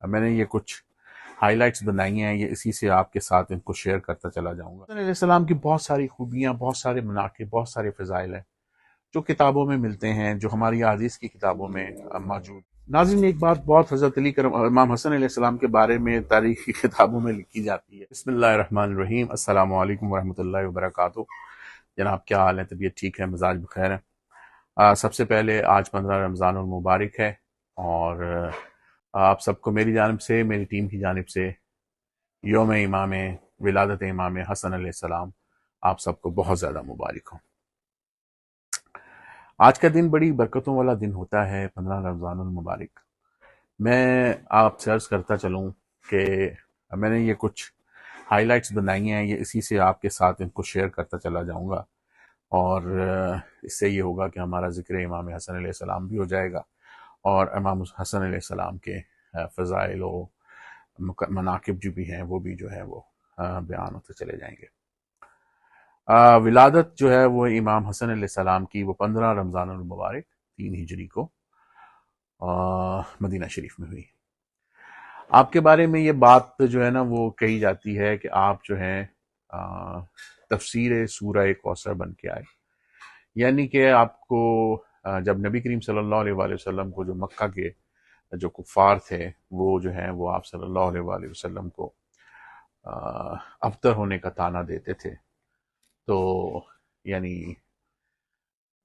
میں نے یہ کچھ ہائی لائٹس بنائی ہیں، یہ اسی سے آپ کے ساتھ ان کو شیئر کرتا چلا جاؤں گا۔ حسن علیہ السلام کی بہت ساری خوبیاں، بہت سارے مناقب، بہت سارے فضائل ہیں جو کتابوں میں ملتے ہیں، جو ہماری حدیث کی کتابوں میں موجود۔ ناظرین، ایک بات بہت حضرت علی کرم امام حسن علیہ السلام کے بارے میں تاریخی کتابوں میں لکھی جاتی ہے۔ بسم اللہ الرحمن الرحیم، السلام علیکم ورحمۃ اللہ وبرکاتہ۔ جناب کیا حال ہے؟ طبیعت ٹھیک ہے؟ مزاج بخیر ہے؟ سب سے پہلے آج 15 رمضان المبارک ہے، اور آپ سب کو میری جانب سے، میری ٹیم کی جانب سے یوم امام ولادت امام حسن علیہ السلام آپ سب کو بہت زیادہ مبارک ہوں۔ آج کا دن بڑی برکتوں والا دن ہوتا ہے، 15 رمضان المبارک۔ میں آپ سے عرض کرتا چلوں کہ میں نے یہ کچھ ہائی لائٹس بنائی ہیں، یہ اسی سے آپ کے ساتھ ان کو شیئر کرتا چلا جاؤں گا، اور اس سے یہ ہوگا کہ ہمارا ذکر امام حسن علیہ السلام بھی ہو جائے گا، اور امام حسن علیہ السلام کے فضائل و مناقب جو بھی ہیں وہ بھی جو ہے وہ بیان ہوتے چلے جائیں گے۔ ولادت جو ہے وہ امام حسن علیہ السلام کی وہ 15 رمضان المبارک 3 ہجری کو مدینہ شریف میں ہوئی۔ آپ کے بارے میں یہ بات جو ہے نا وہ کہی جاتی ہے کہ آپ جو ہیں تفسیر سورہ کوثر بن کے آئے، یعنی کہ آپ کو جب نبی کریم صلی اللہ علیہ وآلہ وسلم کو جو مکہ کے جو کفار تھے وہ جو ہیں وہ آپ صلی اللہ علیہ وآلہ وسلم کو ابتر ہونے کا طعنہ دیتے تھے، تو یعنی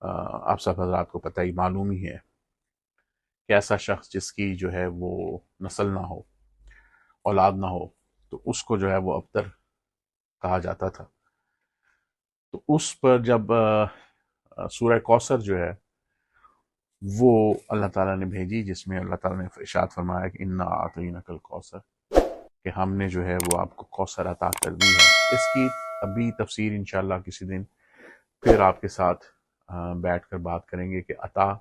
آپ سب حضرات کو پتہ ہی معلوم ہی ہے کہ ایسا شخص جس کی جو ہے وہ نسل نہ ہو، اولاد نہ ہو، تو اس کو جو ہے وہ ابتر کہا جاتا تھا۔ تو اس پر جب سورہ کوثر جو ہے وہ اللہ تعالیٰ نے بھیجی، جس میں اللہ تعالیٰ نے ارشاد فرمایا کہ انا اعطیناک الکوثر، کہ ہم نے جو ہے وہ آپ کو کوثر عطا کر دی ہے۔ اس کی ابھی تفسیر انشاءاللہ کسی دن پھر آپ کے ساتھ بیٹھ کر بات کریں گے کہ عطا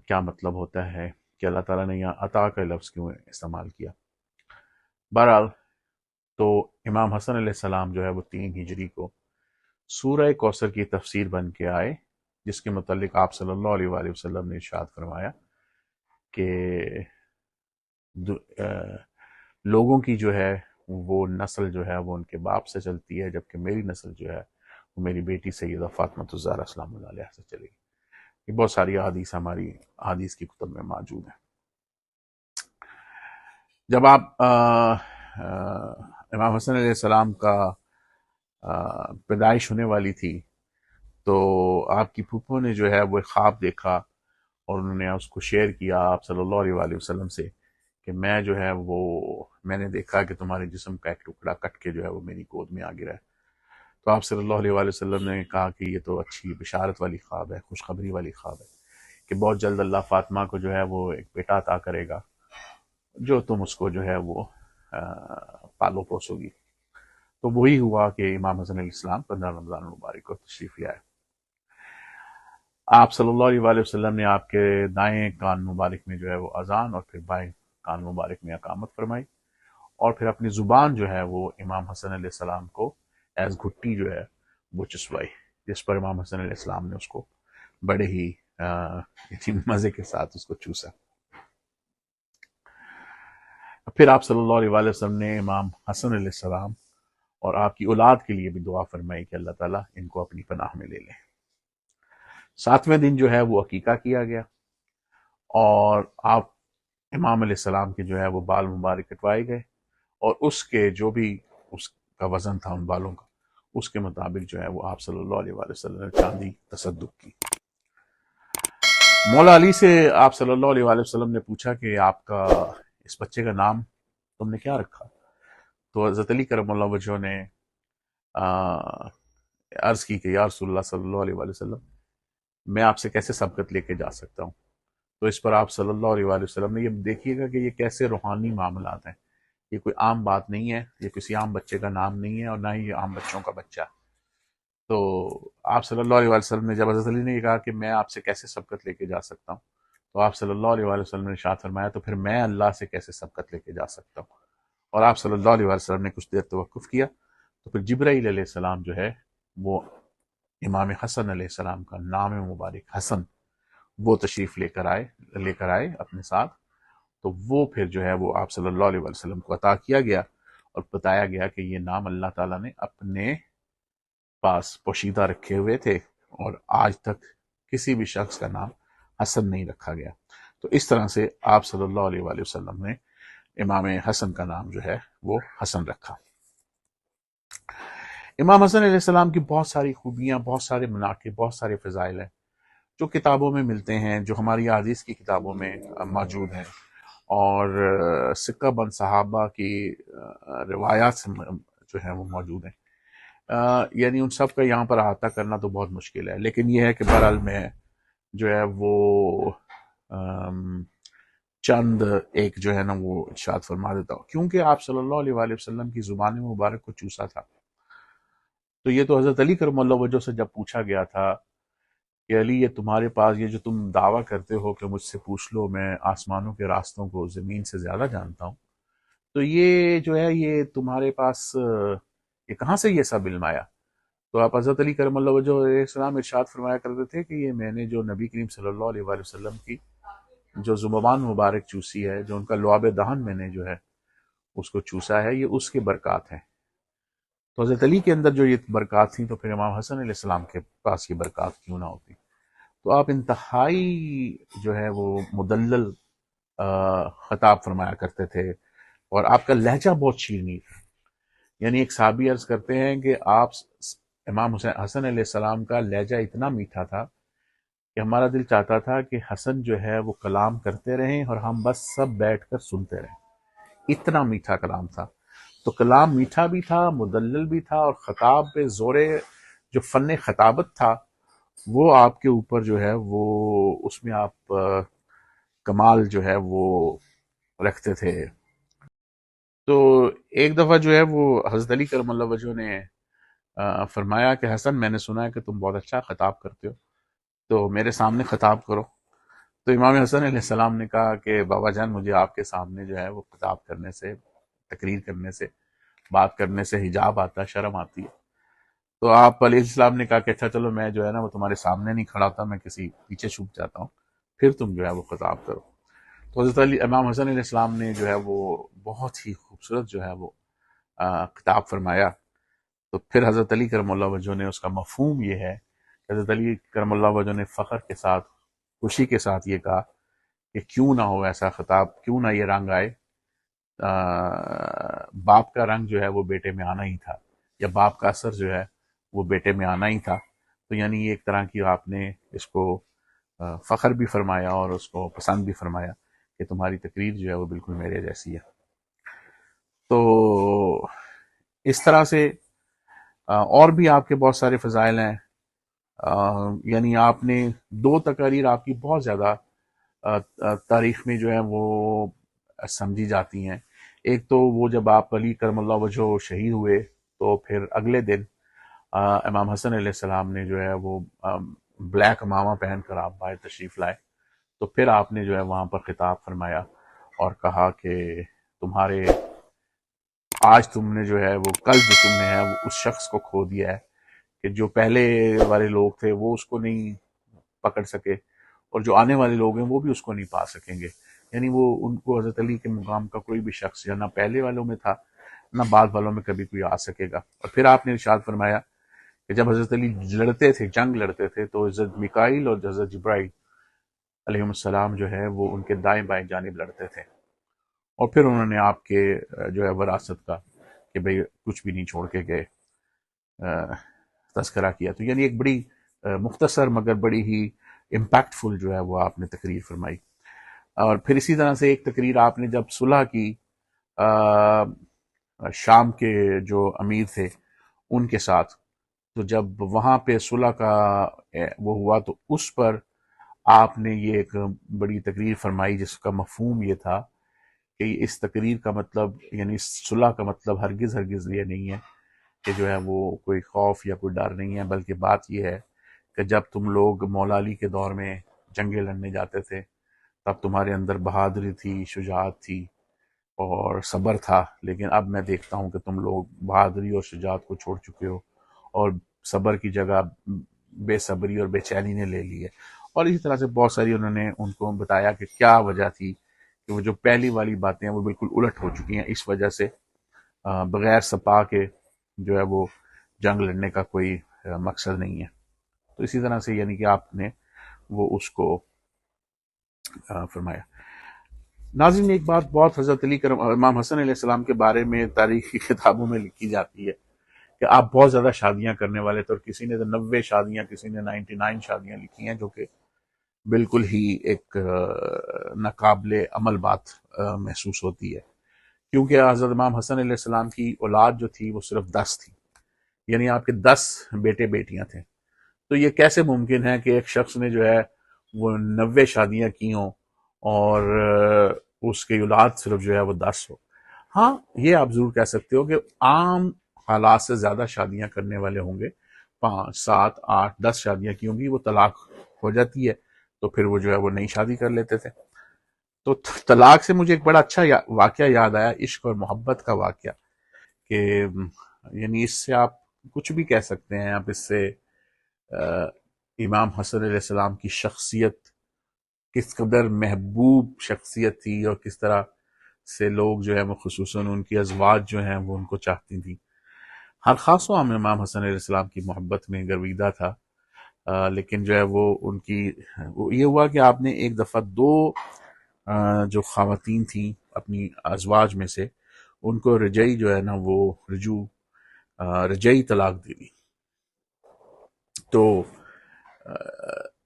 کیا مطلب ہوتا ہے، کہ اللہ تعالیٰ نے یہاں عطا کا لفظ کیوں استعمال کیا۔ بہرحال تو امام حسن علیہ السلام جو ہے وہ 3 ہجری کو سورہ کوثر کی تفسیر بن کے آئے، جس کے متعلق آپ صلی اللہ علیہ وآلہ وسلم نے ارشاد فرمایا کہ لوگوں کی جو ہے وہ نسل جو ہے وہ ان کے باپ سے چلتی ہے، جبکہ میری نسل جو ہے وہ میری بیٹی سیدہ فاطمہ الزہرا سلام اللہ علیہا سے چلے گی۔ یہ بہت ساری احادیث ہماری احادیث کی کتب میں موجود ہیں۔ جب آپ امام حسن علیہ السلام کا پیدائش ہونے والی تھی تو آپ کی پھوپھو نے جو ہے وہ ایک خواب دیکھا، اور انہوں نے اس کو شیئر کیا آپ صلی اللہ علیہ وآلہ وسلم سے کہ میں جو ہے وہ میں نے دیکھا کہ تمہارے جسم کا ایک ٹکڑا کٹ کے جو ہے وہ میری گود میں آ گرا ہے۔ تو آپ صلی اللہ علیہ وآلہ وسلم نے کہا کہ یہ تو اچھی بشارت والی خواب ہے، خوشخبری والی خواب ہے، کہ بہت جلد اللہ فاطمہ کو جو ہے وہ ایک بیٹا عطا کرے گا جو تم اس کو جو ہے وہ پالو پوسو گی۔ تو وہی ہوا کہ امام حسن علیہ السلام 15 رمضان المبارک کو تشریف لے آئے۔ آپ صلی اللہ علیہ وآلہ وسلم نے آپ کے دائیں کان مبارک میں جو ہے وہ اذان، اور پھر بائیں کان مبارک میں اقامت فرمائی، اور پھر اپنی زبان جو ہے وہ امام حسن علیہ السلام کو ایز گھٹی جو ہے وہ چسوائی، جس پر امام حسن علیہ السلام نے اس کو بڑے ہی مزے کے ساتھ اس کو چوسا۔ پھر آپ صلی اللہ علیہ وآلہ وسلم نے امام حسن علیہ السلام اور آپ کی اولاد کے لیے بھی دعا فرمائی کہ اللہ تعالیٰ ان کو اپنی پناہ میں لے لیں۔ 7ویں دن جو ہے وہ عقیقہ کیا گیا، اور آپ امام علیہ السلام کے جو ہے وہ بال مبارک کٹوائے گئے، اور اس کے جو بھی اس کا وزن تھا ان بالوں کا، اس کے مطابق جو ہے وہ آپ صلی اللہ علیہ وآلہ وسلم نے چاندی تصدق کی۔ مولا علی سے آپ صلی اللہ علیہ وآلہ وسلم نے پوچھا کہ آپ کا اس بچے کا نام تم نے کیا رکھا؟ تو حضرت علی کرم اللہ وجہہ نے عرض کی کہ یا رسول اللہ صلی اللہ علیہ وآلہ وسلم، میں آپ سے کیسے سبقت لے کے جا سکتا ہوں؟ تو اس پر آپ صلی اللہ علیہ وآلہ وسلم نے، یہ دیکھیے گا کہ یہ کیسے روحانی معاملات ہیں، یہ کوئی عام بات نہیں ہے، یہ کسی عام بچے کا نام نہیں ہے، اور نہ ہی یہ عام بچوں کا بچہ۔ تو آپ صلی اللہ علیہ وآلہ وسلم نے جب حضرت علی نے یہ کہا کہ میں آپ سے کیسے سبقت لے کے جا سکتا ہوں، تو آپ صلی اللہ علیہ وآلہ وسلم نے ارشاد فرمایا تو پھر میں اللہ سے کیسے سبقت لے کے جا سکتا ہوں؟ اور آپ صلی اللہ علیہ وآلہ وسلم نے کچھ دیر توقف کیا، تو پھر جبرائیل علیہ السلام جو ہے وہ امام حسن علیہ السلام کا نام مبارک حسن وہ تشریف لے کر آئے اپنے ساتھ، تو وہ پھر جو ہے وہ آپ صلی اللہ علیہ وسلم کو عطا کیا گیا اور بتایا گیا کہ یہ نام اللہ تعالیٰ نے اپنے پاس پوشیدہ رکھے ہوئے تھے، اور آج تک کسی بھی شخص کا نام حسن نہیں رکھا گیا۔ تو اس طرح سے آپ صلی اللہ علیہ وآلہ وسلم نے امام حسن کا نام جو ہے وہ حسن رکھا۔ امام حسن علیہ السلام کی بہت ساری خوبیاں، بہت سارے مناقب، بہت سارے فضائل ہیں جو کتابوں میں ملتے ہیں، جو ہماری احادیث کی کتابوں میں موجود ہیں، اور سکہ بن صحابہ کی روایات سے جو ہیں وہ موجود ہیں۔ یعنی ان سب کا یہاں پر احاطہ کرنا تو بہت مشکل ہے، لیکن یہ ہے کہ بہرحال میں جو ہے وہ چند ایک جو ہے نا وہ ارشاد فرما دیتا ہوں، کیونکہ آپ صلی اللہ علیہ وآلہ وسلم کی زبان مبارک کو چوسا تھا۔ تو یہ تو حضرت علی کرم اللہ وجہ سے جب پوچھا گیا تھا کہ علی، یہ تمہارے پاس یہ جو تم دعویٰ کرتے ہو کہ مجھ سے پوچھ لو، میں آسمانوں کے راستوں کو زمین سے زیادہ جانتا ہوں، تو یہ جو ہے یہ تمہارے پاس یہ کہاں سے یہ سب علم آیا؟ تو آپ حضرت علی کرم اللہ وجہ علیہ السلام ارشاد فرمایا کرتے تھے کہ یہ میں نے جو نبی کریم صلی اللہ علیہ وآلہ وسلم کی جو زبان مبارک چوسی ہے، جو ان کا لعاب دہن میں نے جو ہے اس کو چوسا ہے، یہ اس کے برکات ہیں۔ تو حضرت علی کے اندر جو یہ برکات تھیں، تو پھر امام حسن علیہ السلام کے پاس یہ برکات کیوں نہ ہوتی؟ تو آپ انتہائی جو ہے وہ مدلل خطاب فرمایا کرتے تھے، اور آپ کا لہجہ بہت شیرینی تھا۔ یعنی ایک صحابی عرض کرتے ہیں کہ آپ امام حسن علیہ السلام کا لہجہ اتنا میٹھا تھا کہ ہمارا دل چاہتا تھا کہ حسن جو ہے وہ کلام کرتے رہیں اور ہم بس سب بیٹھ کر سنتے رہیں، اتنا میٹھا کلام تھا۔ تو کلام میٹھا بھی تھا، مدلل بھی تھا، اور خطاب پہ زور جو فن خطابت تھا وہ آپ کے اوپر جو ہے وہ اس میں آپ کمال جو ہے وہ رکھتے تھے۔ تو ایک دفعہ جو ہے وہ حضرت علی کرم اللہ وجہ نے فرمایا کہ حسن، میں نے سنا ہے کہ تم بہت اچھا خطاب کرتے ہو، تو میرے سامنے خطاب کرو۔ تو امام حسن علیہ السلام نے کہا کہ بابا جان، مجھے آپ کے سامنے جو ہے وہ خطاب کرنے سے، تقریر کرنے سے، بات کرنے سے حجاب آتا ہے، شرم آتی ہے۔ تو آپ علیہ السلام نے کہا کہ اچھا چلو، میں جو ہے نا وہ تمہارے سامنے نہیں کھڑا ہوتا، میں کسی پیچھے چھپ جاتا ہوں، پھر تم جو ہے وہ خطاب کرو۔ تو حضرت امام حسن علیہ السلام نے جو ہے وہ بہت ہی خوبصورت جو ہے وہ خطاب فرمایا۔ تو پھر حضرت علی کرم اللہ وجہ نے اس کا مفہوم یہ ہے کہ حضرت علی کرم اللہ وجہ نے فخر کے ساتھ، خوشی کے ساتھ یہ کہا کہ کیوں نہ ہو ایسا خطاب، کیوں نہ یہ رنگ آئے، باپ کا رنگ جو ہے وہ بیٹے میں آنا ہی تھا، یا باپ کا اثر جو ہے وہ بیٹے میں آنا ہی تھا۔ تو یعنی ایک طرح کی آپ نے اس کو فخر بھی فرمایا اور اس کو پسند بھی فرمایا کہ تمہاری تقریر جو ہے وہ بالکل میرے جیسی ہے۔ تو اس طرح سے اور بھی آپ کے بہت سارے فضائل ہیں۔ یعنی آپ نے دو تقاریر آپ کی بہت زیادہ تاریخ میں جو ہے وہ سمجھی جاتی ہیں۔ ایک تو وہ جب آپ علی کرم اللہ وجہ شہید ہوئے، تو پھر اگلے دن امام حسن علیہ السلام نے جو ہے وہ بلیک امامہ پہن کر آپ باہر تشریف لائے۔ تو پھر آپ نے جو ہے وہاں پر خطاب فرمایا اور کہا کہ تمہارے آج تم نے جو ہے وہ کل جو تم نے ہے وہ اس شخص کو کھو دیا ہے کہ جو پہلے والے لوگ تھے وہ اس کو نہیں پکڑ سکے، اور جو آنے والے لوگ ہیں وہ بھی اس کو نہیں پا سکیں گے۔ یعنی وہ ان کو حضرت علی کے مقام کا کوئی بھی شخص یا نہ پہلے والوں میں تھا، نہ بعد والوں میں کبھی کوئی آ سکے گا۔ اور پھر آپ نے ارشاد فرمایا کہ جب حضرت علی لڑتے تھے، جنگ لڑتے تھے، تو حضرت میکائیل اور حضرت جبرائیل علیہ السلام جو ہے وہ ان کے دائیں بائیں جانب لڑتے تھے، اور پھر انہوں نے آپ کے جو ہے وراثت کا کہ بھئی کچھ بھی نہیں چھوڑ کے گئے تذکرہ کیا۔ تو یعنی ایک بڑی مختصر مگر بڑی ہی امپیکٹفل جو ہے وہ آپ نے تقریر فرمائی۔ اور پھر اسی طرح سے ایک تقریر آپ نے جب صلح کی شام کے جو امیر تھے ان کے ساتھ، تو جب وہاں پہ صلح کا وہ ہوا، تو اس پر آپ نے یہ ایک بڑی تقریر فرمائی جس کا مفہوم یہ تھا کہ اس تقریر کا مطلب، یعنی صلح کا مطلب ہرگز یہ نہیں ہے کہ جو ہے وہ کوئی خوف یا کوئی ڈر نہیں ہے، بلکہ بات یہ ہے کہ جب تم لوگ مولا علی کے دور میں جنگیں لڑنے جاتے تھے، تب تمہارے اندر بہادری تھی، شجاعت تھی اور صبر تھا، لیکن اب میں دیکھتا ہوں کہ تم لوگ بہادری اور شجاعت کو چھوڑ چکے ہو، اور صبر کی جگہ بے صبری اور بے چینی نے لے لی ہے۔ اور اسی طرح سے بہت ساری انہوں نے ان کو بتایا کہ کیا وجہ تھی کہ وہ جو پہلی والی باتیں ہیں وہ بالکل الٹ ہو چکی ہیں، اس وجہ سے بغیر سپا کے جو ہے وہ جنگ لڑنے کا کوئی مقصد نہیں ہے۔ تو اسی طرح سے یعنی کہ آپ نے وہ اس کو فرمایا۔ ناظرین، ایک بات بہت حضرت علی کرم امام حسن علیہ السلام کے بارے میں تاریخی کتابوں میں لکھی جاتی ہے کہ آپ بہت زیادہ شادیاں کرنے والے تھے، اور کسی نے تو 90 شادیاں، کسی نے 99 شادیاں لکھی ہیں، جو کہ بالکل ہی ایک ناقابل عمل بات محسوس ہوتی ہے، کیونکہ حضرت امام حسن علیہ السلام کی اولاد جو تھی وہ صرف 10 تھی، یعنی آپ کے 10 بیٹے بیٹیاں تھے۔ تو یہ کیسے ممکن ہے کہ ایک شخص نے جو ہے وہ 90 شادیاں کی ہوں اور اس کی اولاد صرف جو ہے وہ 10 ہو؟ ہاں، یہ آپ ضرور کہہ سکتے ہو کہ عام حالات سے زیادہ شادیاں کرنے والے ہوں گے، 5 7 8 10 شادیاں کی ہوں گی، وہ طلاق ہو جاتی ہے تو پھر وہ جو ہے وہ نئی شادی کر لیتے تھے۔ تو طلاق سے مجھے ایک بڑا اچھا واقعہ یاد آیا، عشق اور محبت کا واقعہ، کہ یعنی اس سے آپ کچھ بھی کہہ سکتے ہیں، آپ اس سے امام حسن علیہ السلام کی شخصیت کس قدر محبوب شخصیت تھی، اور کس طرح سے لوگ جو ہے وہ خصوصاً ان کی ازواج جو ہیں وہ ان کو چاہتی تھیں۔ ہر خاص و عام امام حسن علیہ السلام کی محبت میں گرویدہ تھا، لیکن جو ہے وہ ان کی یہ ہوا کہ آپ نے ایک دفعہ 2 جو خواتین تھیں اپنی ازواج میں سے، ان کو رجعی جو ہے نا وہ رجعی طلاق دے دی۔ تو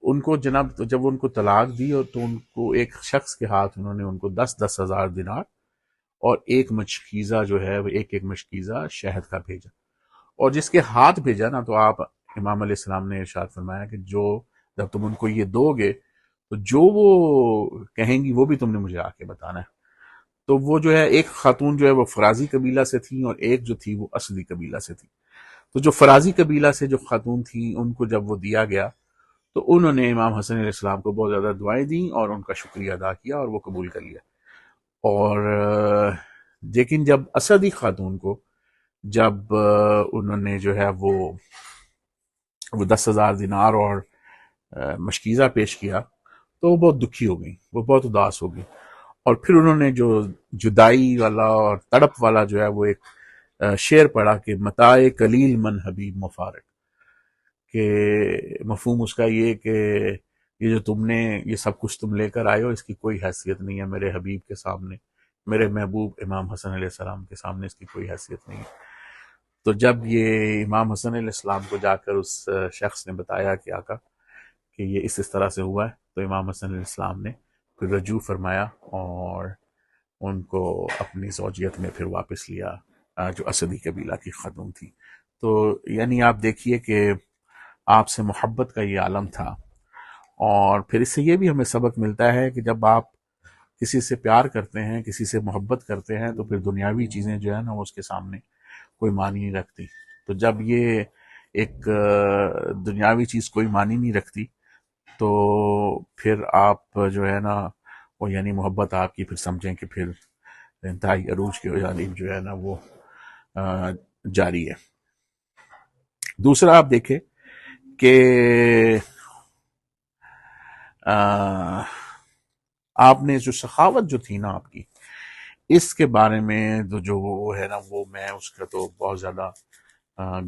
ان کو جناب جب ان کو طلاق دی، اور تو ان کو ایک شخص کے ہاتھ انہوں نے ان کو 10 ہزار دینار اور ایک مشکیزہ جو ہے وہ ایک مشکیزہ شہد کا بھیجا، اور جس کے ہاتھ بھیجا نا، تو آپ امام علیہ السلام نے ارشاد فرمایا کہ جب تم ان کو یہ دو گے تو جو وہ کہیں گی وہ بھی تم نے مجھے آ کے بتانا ہے۔ تو وہ جو ہے ایک خاتون جو ہے وہ فرازی قبیلہ سے تھی، اور ایک جو تھی وہ اسدی قبیلہ سے تھی۔ تو جو فرازی قبیلہ سے جو خاتون تھی، ان کو جب وہ دیا گیا تو انہوں نے امام حسن علیہ السلام کو بہت زیادہ دعائیں دیں اور ان کا شکریہ ادا کیا اور وہ قبول کر لیا۔ اور لیکن جب اسدی خاتون کو جب انہوں نے جو ہے وہ 10 ہزار دینار اور مشکیزہ پیش کیا تو وہ بہت دکھی ہو گئی، وہ بہت اداس ہو گئی، اور پھر انہوں نے جو جدائی والا اور تڑپ والا جو ہے وہ ایک شعر پڑھا کہ متاع قلیل من حبیب مفارق، کہ مفہوم اس کا یہ کہ یہ جو تم نے یہ سب کچھ تم لے کر آئے ہو، اس کی کوئی حیثیت نہیں ہے میرے حبیب کے سامنے، میرے محبوب امام حسن علیہ السلام کے سامنے اس کی کوئی حیثیت نہیں ہے۔ تو جب یہ امام حسن علیہ السلام کو جا کر اس شخص نے بتایا کہ آقا کہ یہ اس طرح سے ہوا ہے، تو امام حسن علیہ السلام نے پھر رجوع فرمایا اور ان کو اپنی زوجیت میں پھر واپس لیا، جو اسدی قبیلہ کی خاتون تھی۔ تو یعنی آپ دیکھیے کہ آپ سے محبت کا یہ عالم تھا، اور پھر اس سے یہ بھی ہمیں سبق ملتا ہے کہ جب آپ کسی سے پیار کرتے ہیں، کسی سے محبت کرتے ہیں، تو پھر دنیاوی چیزیں جو ہے نا وہ اس کے سامنے کوئی معنی نہیں رکھتی۔ تو جب یہ ایک دنیاوی چیز کوئی معنی نہیں رکھتی تو پھر آپ جو ہے نا وہ یعنی محبت آپ کی پھر سمجھیں کہ پھر انتہائی عروج کی جانب جو ہے نا وہ جاری ہے۔ دوسرا آپ دیکھیں کہ آپ نے جو سخاوت جو تھی نا آپ کی، اس کے بارے میں جو وہ ہے نا وہ میں اس کا تو بہت زیادہ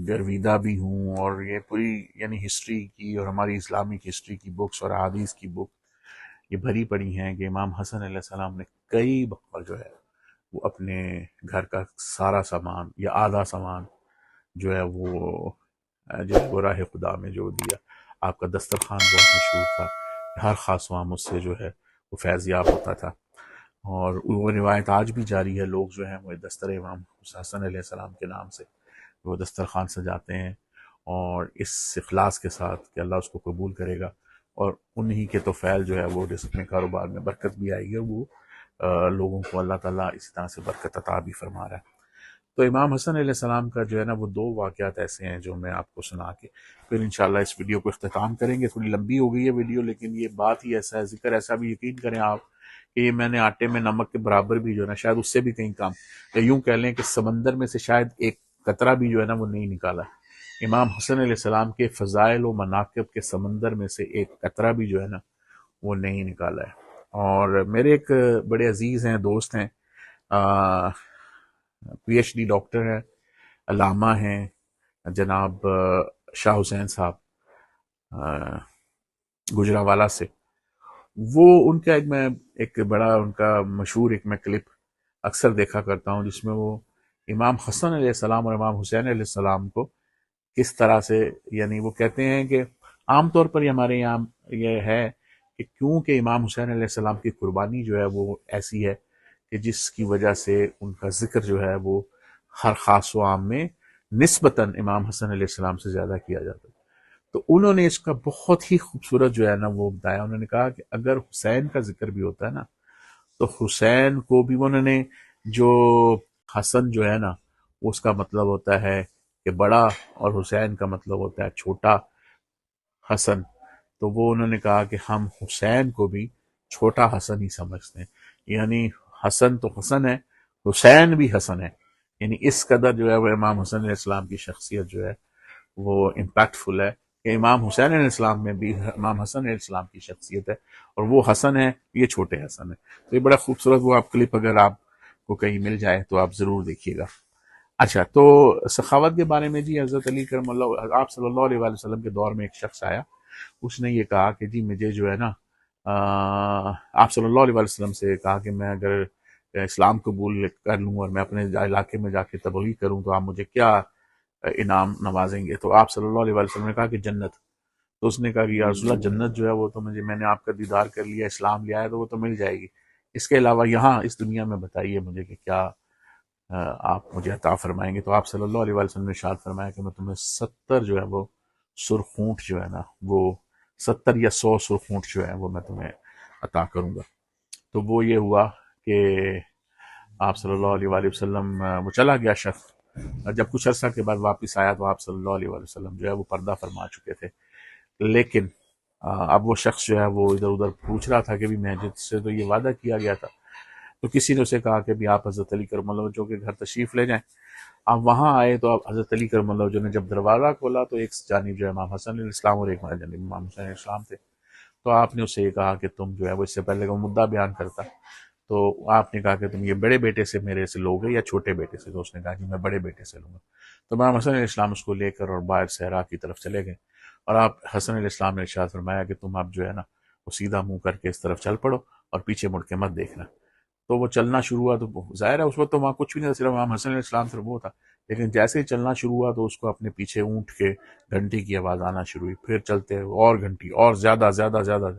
گرویدہ بھی ہوں، اور یہ پوری یعنی ہسٹری کی اور ہماری اسلامک ہسٹری کی بکس اور حدیث کی بک یہ بھری پڑی ہیں کہ امام حسن علیہ السلام نے کئی بار جو ہے وہ اپنے گھر کا سارا سامان یا آدھا سامان جو ہے وہ راہ خدا میں جو دیا۔ آپ کا دسترخوان بہت مشہور تھا، ہر خاص و عام اس سے جو ہے وہ فیض یاب ہوتا تھا، اور وہ روایت آج بھی جاری ہے، لوگ جو ہیں وہ دستر امام حسن علیہ السلام کے نام سے وہ دسترخوان سجاتے ہیں، اور اس اخلاص کے ساتھ کہ اللہ اس کو قبول کرے گا، اور انہی کے تو فعل جو ہے وہ رزق میں کاروبار میں برکت بھی آئے گی، اور وہ لوگوں کو اللہ تعالیٰ اسی طرح سے برکت عطا بھی فرما رہا ہے۔ تو امام حسن علیہ السلام کا جو ہے نا وہ 2 واقعات ایسے ہیں جو میں آپ کو سنا کے پھر انشاءاللہ اس ویڈیو کو اختتام کریں گے۔ تھوڑی لمبی ہو گئی ہے ویڈیو، لیکن یہ بات ہی ایسا ہے، ذکر ایسا بھی یقین کریں آپ کہ یہ میں نے آٹے میں نمک کے برابر بھی جو ہے نا شاید اس سے بھی کہیں کم، یا یوں کہہ لیں کہ سمندر میں سے شاید ایک قطرہ بھی جو ہے نا وہ نہیں نکالا۔ امام حسن علیہ السلام کے فضائل و مناقب کے سمندر میں سے ایک قطرہ بھی جو ہے نا وہ نہیں نکالا ہے، اور میرے ایک بڑے عزیز ہیں، دوست ہیں، پی ایچ ڈی ڈاکٹر ہیں، علامہ ہیں، جناب شاہ حسین صاحب گجرانوالہ سے. وہ ان کا میں ایک بڑا ان کا مشہور ایک میں کلپ اکثر دیکھا کرتا ہوں، جس میں وہ امام حسن علیہ السلام اور امام حسین علیہ السلام کو کس طرح سے، یعنی وہ کہتے ہیں کہ عام طور پر ہمارے یہاں یہ ہے کہ کیونکہ امام حسین علیہ السلام کی قربانی جو ہے وہ ایسی ہے کہ جس کی وجہ سے ان کا ذکر جو ہے وہ ہر خاص و عام میں نسبتاً امام حسن علیہ السلام سے زیادہ کیا جاتا ہے. تو انہوں نے اس کا بہت ہی خوبصورت جو ہے نا وہ بتایا. انہوں نے کہا کہ اگر حسین کا ذکر بھی ہوتا ہے نا تو حسین کو بھی انہوں نے جو حسن جو ہے نا اس کا مطلب ہوتا ہے کہ بڑا، اور حسین کا مطلب ہوتا ہے چھوٹا حسن. تو وہ انہوں نے کہا کہ ہم حسین کو بھی چھوٹا حسن ہی سمجھتے ہیں، یعنی حسن تو حسن ہے، حسین بھی حسن ہے. یعنی اس قدر جو ہے وہ امام حسن علیہ السلام کی شخصیت جو ہے وہ امپیکٹ فل ہے کہ امام حسین علیہ السلام میں بھی امام حسن علیہ السلام کی شخصیت ہے، اور وہ حسن ہے، یہ چھوٹے حسن ہے. تو یہ بڑا خوبصورت وہ آپ کلپ اگر آپ کو کہیں مل جائے تو آپ ضرور دیکھیے گا. اچھا، تو سخاوت کے بارے میں جی حضرت علی کرم اللہ، آپ صلی اللہ علیہ وآلہ وسلم کے دور میں ایک شخص آیا، اس نے یہ کہا کہ جی مجھے جو ہے نا آپ صلی اللہ علیہ وآلہ وسلم سے کہا کہ میں اگر اسلام قبول کر لوں اور میں اپنے علاقے میں جا کے تبلیغ کروں تو آپ مجھے کیا انعام نوازیں گے؟ تو آپ صلی اللہ علیہ وآلہ وسلم نے کہا کہ جنت. تو اس نے کہا کہ یا رسول اللہ جنت جو ہے وہ تو میں نے آپ کا دیدار کر لیا، اسلام لیا ہے تو وہ تو مل جائے گی، اس کے علاوہ یہاں اس دنیا میں بتائیے مجھے کہ کیا آپ مجھے عطا فرمائیں گے؟ تو آپ صلی اللہ علیہ وسلم نے ارشاد فرمایا کہ میں تمہیں 70 جو ہے وہ سرخ جو ہے نا وہ 70 یا 100 سرخ جو ہے وہ میں تمہیں عطا کروں گا. تو وہ یہ ہوا کہ آپ صلی اللہ علیہ وآلہ وسلم وہ چلا گیا شخص. جب کچھ عرصہ کے بعد واپس آیا تو آپ صلی اللہ علیہ وآلہ وسلم جو ہے وہ پردہ فرما چکے تھے. لیکن اب وہ شخص جو ہے وہ ادھر ادھر پوچھ رہا تھا کہ بھی میں جس سے تو یہ وعدہ کیا گیا تھا. تو کسی نے اسے کہا کہ بھی آپ حضرت علی کرم اللہ وجہ کے گھر تشریف لے جائیں. آپ وہاں آئے تو آپ حضرت علی کرم اللہ وجہ نے جب دروازہ کھولا تو ایک جانب جو ہے امام حسن علیہ السلام اور ایک جانب امام حسین علیہ السلام تھے. تو آپ نے اسے یہ کہا کہ تم جو ہے وہ اس سے پہلے کا مدعا بیان کرتا. تو آپ نے کہا کہ تم یہ بڑے بیٹے سے میرے سے لوگے یا چھوٹے بیٹے سے؟ تو اس نے کہا کہ میں بڑے بیٹے سے لوں گا. تو امام حسن علیہ السلام اس کو لے کر اور باہر صحرا کی طرف چلے گئے، اور آپ حسن علیہ السلام نے ارشاد فرمایا کہ تم اب جو ہے نا وہ سیدھا منہ کر کے اس طرف چل پڑو اور پیچھے مڑ کے مت دیکھنا. تو وہ چلنا شروع ہوا. تو ظاہر ہے اس وقت تو وہاں کچھ بھی نہیں تھا، صرف امام حسن علیہ السلام صرف وہ تھا. لیکن جیسے ہی چلنا شروع ہوا تو اس کو اپنے پیچھے اونٹ کے گھنٹی کی آواز آنا شروع ہوئی. پھر چلتے اور گھنٹی اور زیادہ زیادہ زیادہ.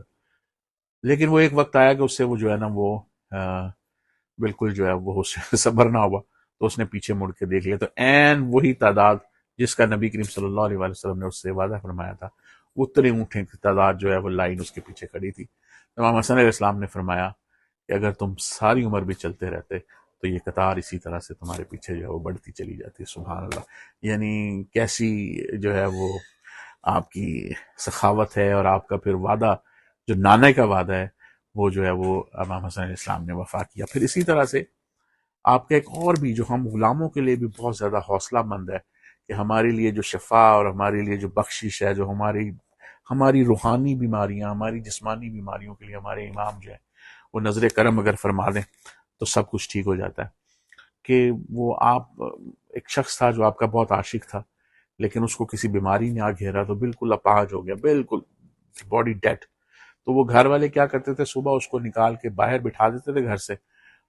لیکن وہ ایک وقت آیا کہ اس سے وہ جو ہے نا وہ بالکل جو ہے وہ صبر نہ ہوا. تو اس نے پیچھے مڑ کے دیکھ لیا تو عین وہی تعداد جس کا نبی کریم صلی اللہ علیہ وآلہ وسلم نے اس سے وعدہ فرمایا تھا، اتنے اونٹیں کی تعداد جو ہے وہ لائن اس کے پیچھے کھڑی تھی. امام حسن علیہ السلام نے فرمایا کہ اگر تم ساری عمر بھی چلتے رہتے تو یہ قطار اسی طرح سے تمہارے پیچھے جو ہے وہ بڑھتی چلی جاتی. سبحان اللہ. یعنی کیسی جو ہے وہ آپ کی سخاوت ہے، اور آپ کا پھر وعدہ جو نانے کا وعدہ ہے وہ جو ہے وہ امام حسن علیہ السلام نے وفا کیا. پھر اسی طرح سے آپ کا ایک اور بھی جو ہم غلاموں کے لیے بھی بہت زیادہ حوصلہ مند ہے کہ ہمارے لیے جو شفا اور ہمارے لیے جو بخشش ہے، جو ہماری روحانی بیماریاں، ہماری جسمانی بیماریوں کے لیے ہمارے امام جو ہے وہ نظر کرم اگر فرما دیں تو سب کچھ ٹھیک ہو جاتا ہے. کہ وہ آپ ایک شخص تھا جو آپ کا بہت عاشق تھا، لیکن اس کو کسی بیماری نے آ گھیرا تو بالکل اپاہج ہو گیا، بالکل باڈی ڈیڈ. تو وہ گھر والے کیا کرتے تھے، صبح اس کو نکال کے باہر بٹھا دیتے تھے گھر سے،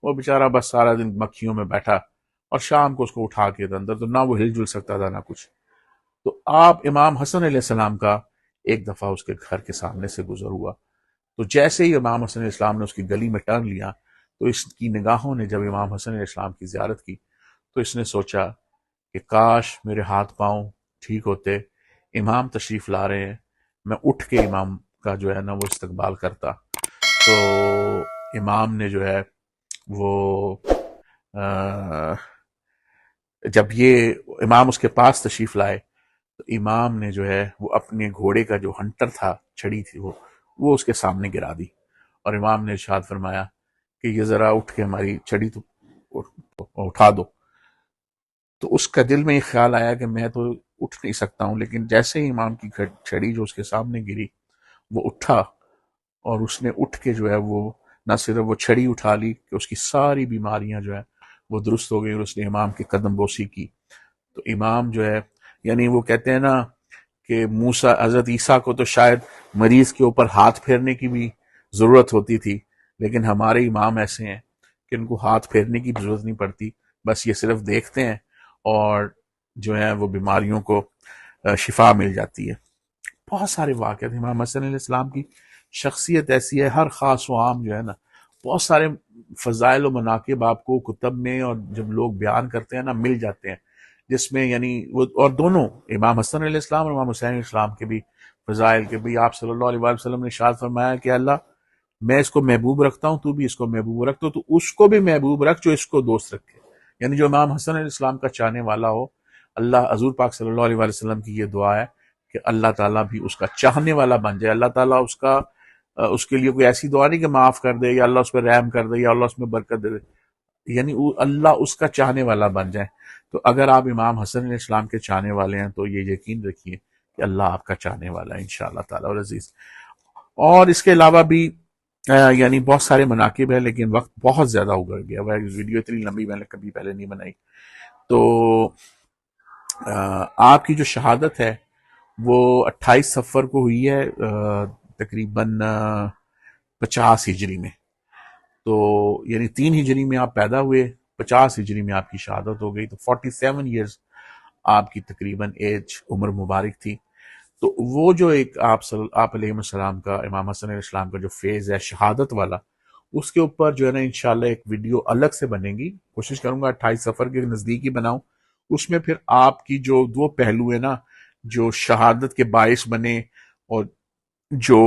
وہ بیچارہ بس سارا دن مکھیوں میں بیٹھا، اور شام کو اس کو اٹھا کے اندر تو نہ وہ ہل جل سکتا تھا نہ کچھ. تو آپ امام حسن علیہ السلام کا ایک دفعہ اس کے گھر کے سامنے سے گزر ہوا. تو جیسے ہی امام حسن علیہ السلام نے اس کی گلی میں ٹرن لیا تو اس کی نگاہوں نے جب امام حسن علیہ السلام کی زیارت کی تو اس نے سوچا کہ کاش میرے ہاتھ پاؤں ٹھیک ہوتے، امام تشریف لا رہے ہیں، میں اٹھ کے امام کا جو ہے نا وہ استقبال کرتا. تو امام نے جو ہے وہ جب یہ امام اس کے پاس تشریف لائے تو امام نے جو ہے وہ اپنے گھوڑے کا جو ہنٹر تھا، چھڑی تھی وہ اس کے سامنے گرا دی، اور امام نے ارشاد فرمایا کہ یہ ذرا اٹھ کے ہماری چھڑی تو اٹھا دو. تو اس کا دل میں یہ خیال آیا کہ میں تو اٹھ نہیں سکتا ہوں، لیکن جیسے ہی امام کی چھڑی جو اس کے سامنے گری وہ اٹھا، اور اس نے اٹھ کے جو ہے وہ نہ صرف وہ چھڑی اٹھا لی کہ اس کی ساری بیماریاں جو ہے وہ درست ہو گئی، اور اس نے امام کی قدم بوسی کی. تو امام جو ہے، یعنی وہ کہتے ہیں نا کہ موسیٰ حضرت عیسیٰ کو تو شاید مریض کے اوپر ہاتھ پھیرنے کی بھی ضرورت ہوتی تھی، لیکن ہمارے امام ایسے ہیں کہ ان کو ہاتھ پھیرنے کی بھی ضرورت نہیں پڑتی، بس یہ صرف دیکھتے ہیں اور جو ہے وہ بیماریوں کو شفا مل جاتی ہے. بہت سارے واقعات، امام حسن علیہ السلام کی شخصیت ایسی ہے، ہر خاص و عام جو ہے نا، بہت سارے فضائل و مناقب آپ کو کتب میں اور جب لوگ بیان کرتے ہیں نا مل جاتے ہیں، جس میں یعنی وہ، اور دونوں امام حسن علیہ السلام اور امام حسین علیہ السلام کے بھی فضائل کے بھی آپ صلی اللہ علیہ وآلہ وسلم نے ارشاد فرمایا کہ اللہ میں اس کو محبوب رکھتا ہوں، تو بھی اس کو محبوب رکھتا ہوں، تو اس کو بھی محبوب رکھ جو اس کو دوست رکھے. یعنی جو امام حسن علیہ السلام کا چاہنے والا ہو، اللہ حضور پاک صلی اللہ علیہ وآلہ وسلم کی یہ دعا ہے کہ اللہ تعالیٰ بھی اس کا چاہنے والا بن جائے. اللہ تعالیٰ اس کے لیے کوئی ایسی دعا نہیں کہ معاف کر دے یا اللہ اس پہ رحم کر دے یا اللہ اس میں برکت دے دے، یعنی اللہ اس کا چاہنے والا بن جائے. تو اگر آپ امام حسن علیہ السلام کے چاہنے والے ہیں تو یہ یقین رکھیے کہ اللہ آپ کا چاہنے والا ہے انشاءاللہ تعالیٰ العزیز. اور اس کے علاوہ بھی یعنی بہت سارے مناقب ہیں، لیکن وقت بہت زیادہ اگڑ گیا وہ ویڈیو اتنی لمبی میں نے کبھی پہلے نہیں بنائی. تو آپ کی جو شہادت ہے وہ 28 صفر کو ہوئی ہے، تقریباً 50 ہجری میں. تو یعنی 3 ہجری میں آپ پیدا ہوئے، 50 ہجری میں آپ کی شہادت ہو گئی، تو 47 ایئرز آپ کی تقریباً ایج عمر مبارک تھی. تو وہ جو ایک آپ علیہ السلام کا، امام حسن علیہ السلام کا جو فیز ہے شہادت والا، اس کے اوپر جو ہے نا انشاءاللہ ایک ویڈیو الگ سے بنے گی. کوشش کروں گا 28 سفر کے نزدیک ہی بناؤں. اس میں پھر آپ کی جو دو پہلو ہیں نا، جو شہادت کے باعث بنے اور جو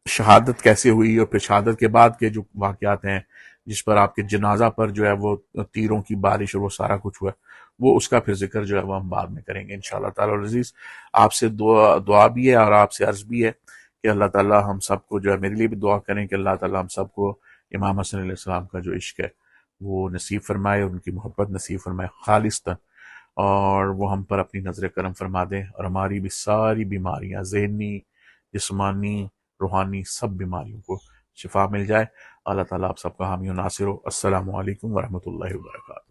شہادت کیسے ہوئی، اور پھر شہادت کے بعد کے جو واقعات ہیں جس پر آپ کے جنازہ پر جو ہے وہ تیروں کی بارش اور وہ سارا کچھ ہوا، وہ اس کا پھر ذکر جو ہے وہ ہم بعد میں کریں گے انشاءاللہ تعالی العزیز. آپ سے دعا بھی ہے اور آپ سے عرض بھی ہے کہ اللہ تعالیٰ ہم سب کو جو ہے، میرے لیے بھی دعا کریں کہ اللہ تعالیٰ ہم سب کو امام حسن علیہ السلام کا جو عشق ہے وہ نصیب فرمائے، اور ان کی محبت نصیب فرمائے خالصتاً، اور وہ ہم پر اپنی نظر کرم فرما دیں، اور ہماری بھی ساری بیماریاں، ذہنی، جسمانی، روحانی، سب بیماریوں کو شفا مل جائے. اللہ تعالیٰ آپ سب کا حامی و ناصر ہو. السلام علیکم ورحمۃ اللہ وبرکاتہ.